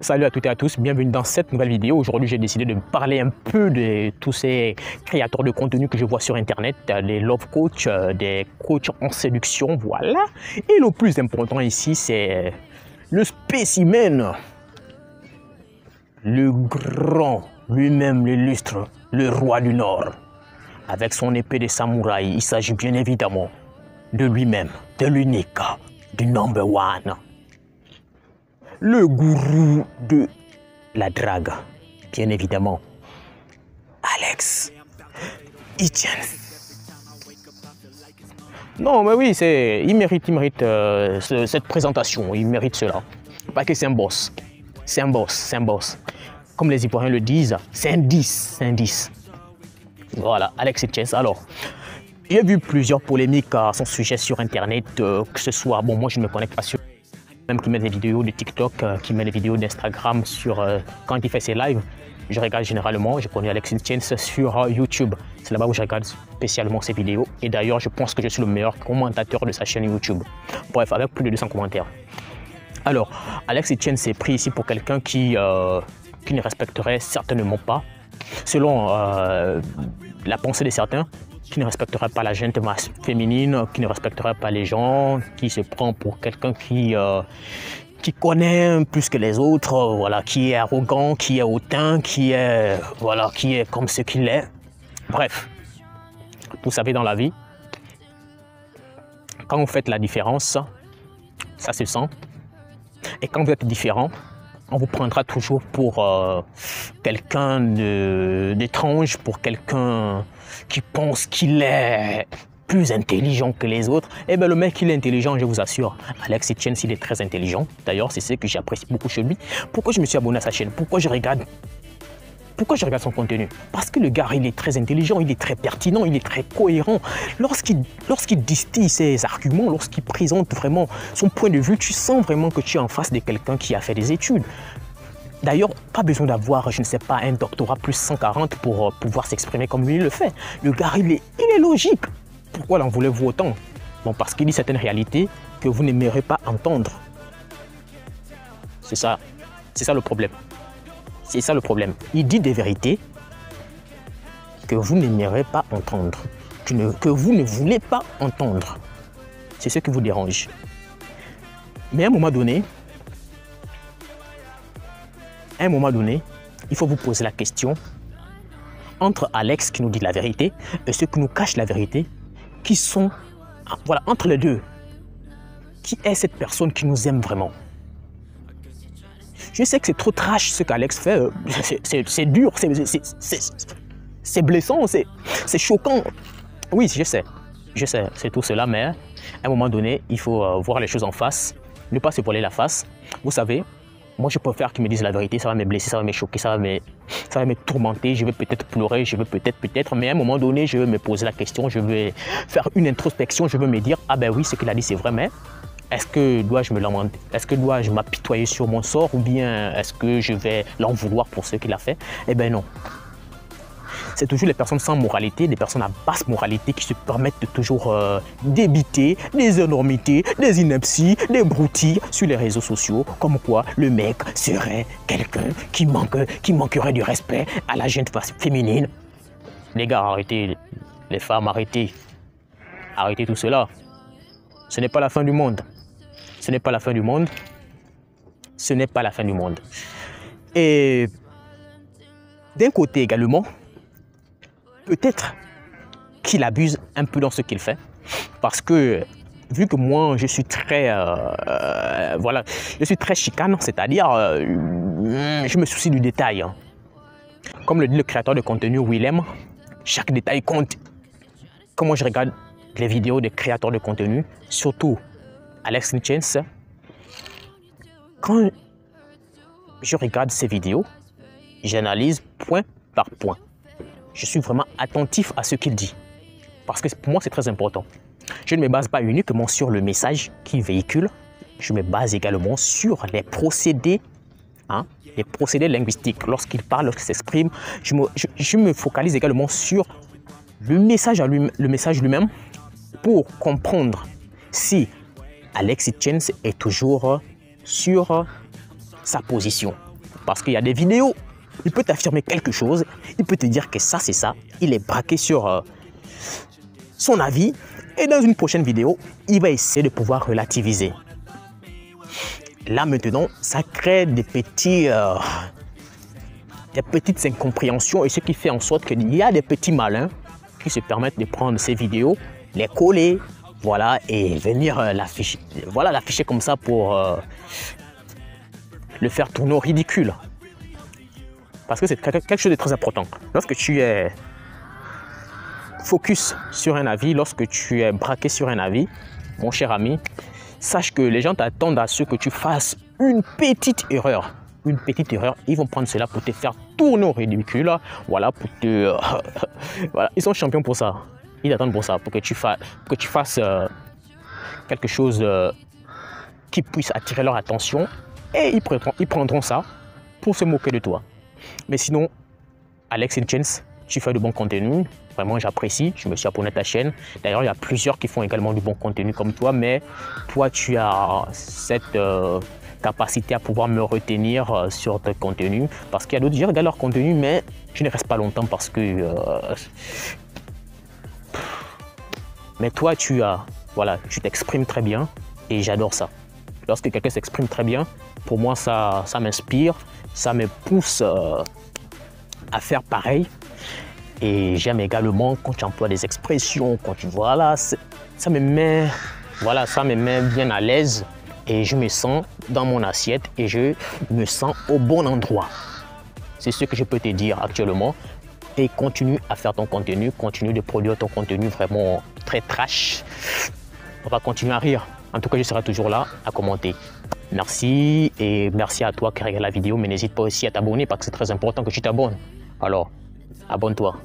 Salut à toutes et à tous, bienvenue dans cette nouvelle vidéo. Aujourd'hui, j'ai décidé de parler un peu de tous ces créateurs de contenu que je vois sur Internet, des love coachs, des coachs en séduction, voilà. Et le plus important ici, c'est le spécimen, le grand, lui-même l'illustre, le roi du Nord. Avec son épée de samouraï, il s'agit bien évidemment de lui-même, de l'unique, du number one. Le gourou de la drague, bien évidemment, Alex Hitchens. Non, mais oui, il mérite cette présentation, il mérite cela. Parce que c'est un boss, c'est un boss, c'est un boss. Comme les Ivoiriens le disent, c'est un 10, c'est un 10. Voilà, Alex Hitchens. Alors, j'ai vu plusieurs polémiques à son sujet sur Internet, que ce soit, bon, moi je ne me connecte pas sur même qui met des vidéos de TikTok, qui met des vidéos d'Instagram quand il fait ses lives. Je regarde généralement, je connais Alex Hitchens sur YouTube. C'est là-bas où je regarde spécialement ses vidéos. Et d'ailleurs, je pense que je suis le meilleur commentateur de sa chaîne YouTube. Bref, avec plus de 200 commentaires. Alors, Alex Hitchens est pris ici pour quelqu'un qui ne respecterait certainement pas, selon la pensée de certains, qui ne respecterait pas la gente féminine, qui ne respecterait pas les gens, qui se prend pour quelqu'un qui connaît plus que les autres, voilà, qui est arrogant, qui est hautain, qui est comme ce qu'il est. Bref, vous savez, dans la vie, quand vous faites la différence, ça se sent. Et quand vous êtes différent, on vous prendra toujours pour quelqu'un d'étrange, pour quelqu'un qui pense qu'il est plus intelligent que les autres. Eh bien, le mec, il est intelligent, je vous assure. Alex Hitchens, il est très intelligent. D'ailleurs, c'est ce que j'apprécie beaucoup chez lui. Pourquoi je me suis abonné à sa chaîne? Pourquoi je regarde son contenu? Parce que le gars, il est très intelligent, il est très pertinent, il est très cohérent. Lorsqu'il distille ses arguments, lorsqu'il présente vraiment son point de vue, tu sens vraiment que tu es en face de quelqu'un qui a fait des études. D'ailleurs, pas besoin d'avoir, je ne sais pas, un doctorat plus 140 pour pouvoir s'exprimer comme lui le fait. Le gars, il est logique. Pourquoi l'en voulez-vous autant? Bon, parce qu'il dit certaines réalités que vous n'aimerez pas entendre. C'est ça le problème. C'est ça le problème. Il dit des vérités que vous n'aimerez pas entendre, que vous ne voulez pas entendre. C'est ce qui vous dérange. Mais à un moment donné, il faut vous poser la question entre Alex qui nous dit la vérité et ceux qui nous cachent la vérité, qui sont, voilà, entre les deux. Qui est cette personne qui nous aime vraiment? Je sais que c'est trop trash ce qu'Alex fait, c'est dur, c'est blessant, c'est choquant. Oui, je sais, c'est tout cela, mais à un moment donné, il faut voir les choses en face, ne pas se voiler la face. Vous savez, moi je préfère qu'ils me disent la vérité, ça va me blesser, ça va me choquer, ça va me tourmenter, je vais peut-être pleurer, je vais peut-être, mais à un moment donné, je vais me poser la question, je vais faire une introspection, je vais me dire, ah ben oui, ce qu'il a dit c'est vrai, mais est-ce que dois-je me lamenter? Est-ce que dois-je m'apitoyer sur mon sort ou bien est-ce que je vais l'en vouloir pour ce qu'il a fait? Eh bien non. C'est toujours les personnes sans moralité, des personnes à basse moralité qui se permettent de toujours débiter des énormités, des inepties, des broutilles sur les réseaux sociaux, comme quoi le mec serait quelqu'un qui manquerait du respect à la gente féminine. Les gars, arrêtez, les femmes, arrêtez tout cela. Ce n'est pas la fin du monde. Ce n'est pas la fin du monde. Ce n'est pas la fin du monde. Et d'un côté également, peut-être qu'il abuse un peu dans ce qu'il fait. Parce que, vu que moi, je suis très... voilà, je suis très chicane, c'est-à-dire, je me soucie du détail. Comme le dit le créateur de contenu Willem, chaque détail compte. Comment je regarde les vidéos des créateurs de contenu, surtout Alex Hitchens, quand je regarde ces vidéos, j'analyse point par point. Je suis vraiment attentif à ce qu'il dit. Parce que pour moi, c'est très important. Je ne me base pas uniquement sur le message qu'il véhicule, je me base également sur les procédés, les procédés linguistiques. Lorsqu'il parle, lorsqu'il s'exprime, je me focalise également sur le message lui-même, pour comprendre si Alex Hitchens est toujours sur sa position. Parce qu'il y a des vidéos. Il peut t'affirmer quelque chose. Il peut te dire que ça, c'est ça. Il est braqué sur son avis. Et dans une prochaine vidéo, il va essayer de pouvoir relativiser. Là, maintenant, ça crée des petites incompréhensions. Et ce qui fait en sorte qu'il y a des petits malins qui se permettent de prendre ces vidéos, les coller, voilà, et venir l'afficher. Voilà, l'afficher comme ça pour le faire tourner au ridicule. Parce que c'est quelque chose de très important. Lorsque tu es focus sur un avis, lorsque tu es braqué sur un avis, mon cher ami, sache que les gens t'attendent à ce que tu fasses une petite erreur. Une petite erreur, ils vont prendre cela pour te faire tourner au ridicule. Voilà, pour te... voilà, ils sont champions pour ça. Ils attendent pour ça, pour que tu fasses quelque chose qui puisse attirer leur attention. Et ils prendront ça pour se moquer de toi. Mais sinon, Alex Hitchens, tu fais du bon contenu. Vraiment, j'apprécie. Je me suis abonné à ta chaîne. D'ailleurs, il y a plusieurs qui font également du bon contenu comme toi. Mais toi, tu as cette capacité à pouvoir me retenir sur tes contenus. Parce qu'il y a d'autres, je regarde leur contenu, mais je ne reste pas longtemps parce que... mais toi, voilà, tu t'exprimes très bien et j'adore ça. Lorsque quelqu'un s'exprime très bien, pour moi, ça m'inspire, ça me pousse à faire pareil. Et j'aime également quand tu emploies des expressions, quand tu vois là, ça me met bien à l'aise et je me sens dans mon assiette et je me sens au bon endroit. C'est ce que je peux te dire actuellement. Et continue à faire ton contenu, continue de produire ton contenu vraiment très trash. On va continuer à rire. En tout cas, je serai toujours là à commenter. Merci et merci à toi qui regarde la vidéo, mais n'hésite pas aussi à t'abonner parce que c'est très important que tu t'abonnes. Alors, abonne-toi.